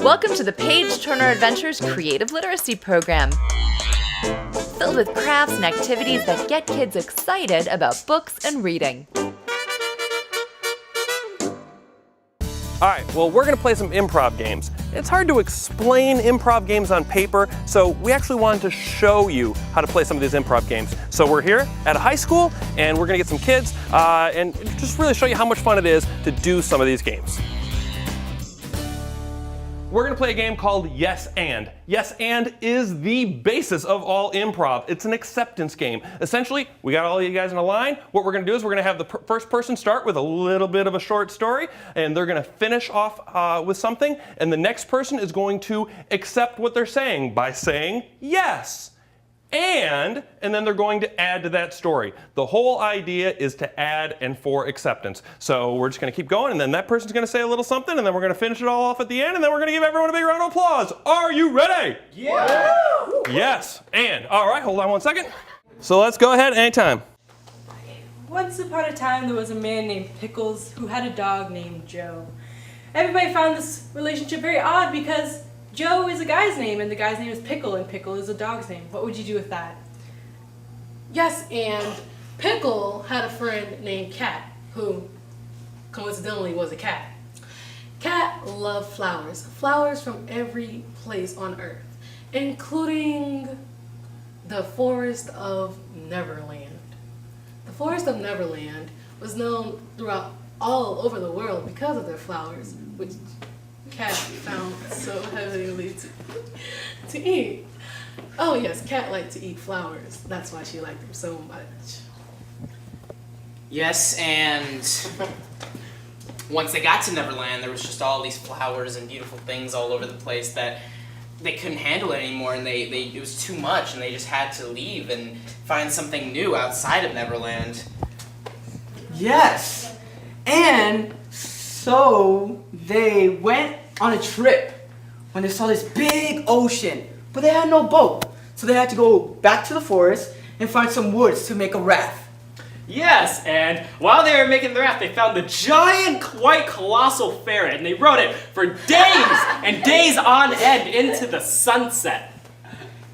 Welcome to the Page Turner Adventures Creative Literacy Program, filled with crafts and activities that get kids excited about books and reading. All right, well, we're gonna play some improv games. It's hard to explain improv games on paper, so we actually wanted to show you how to play some of these improv games. So we're here at a high school, and we're gonna get some kids and just really show you how much fun it is to do some of these games. We're gonna play a game called Yes and. Yes and is the basis of all improv. It's an acceptance game. Essentially, we got all of you guys in a line. What we're gonna do is we're gonna have the first person start with a little bit of a short story, and they're gonna finish off with something, and the next person is going to accept what they're saying by saying yes. And then they're going to add to that story. The whole idea is to add and for acceptance. So we're just gonna keep going, and then that person's gonna say a little something, and then we're gonna finish it all off at the end, and then we're gonna give everyone a big round of applause. Are you ready? Yeah! Yes, and. All right, hold on one second. So let's go ahead anytime. Once upon a time, there was a man named Pickles who had a dog named Joe. Everybody found this relationship very odd because Joe is a guy's name, and the guy's name is Pickle, and Pickle is a dog's name. What would you do with that? Yes, and Pickle had a friend named Cat, who coincidentally was a cat. Cat loved flowers. Flowers from every place on earth, including the Forest of Neverland. The Forest of Neverland was known throughout all over the world because of their flowers, which Cat found so heavily to eat. Oh yes, Cat liked to eat flowers. That's why she liked them so much. Yes, and once they got to Neverland, there was just all these flowers and beautiful things all over the place that they couldn't handle it anymore, and it was too much, and they just had to leave and find something new outside of Neverland. Yes, and so they went on a trip when they saw this big ocean, but they had no boat. So they had to go back to the forest and find some woods to make a raft. Yes, and while they were making the raft, they found the giant, quite colossal ferret, and they rode it for days and days on end into the sunset.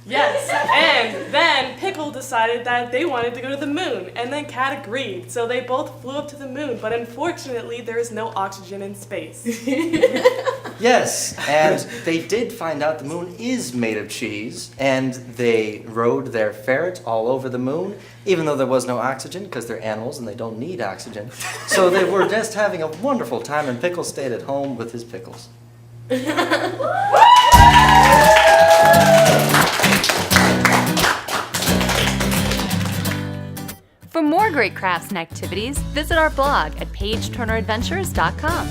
Yes, and then Pickle decided that they wanted to go to the moon, and then Cat agreed, so they both flew up to the moon, but unfortunately there is no oxygen in space. Yes, and they did find out the moon is made of cheese, and they rode their ferret all over the moon, even though there was no oxygen, because they're animals and they don't need oxygen. So they were just having a wonderful time, and Pickle stayed at home with his pickles. For more great crafts and activities, visit our blog at pageturneradventures.com.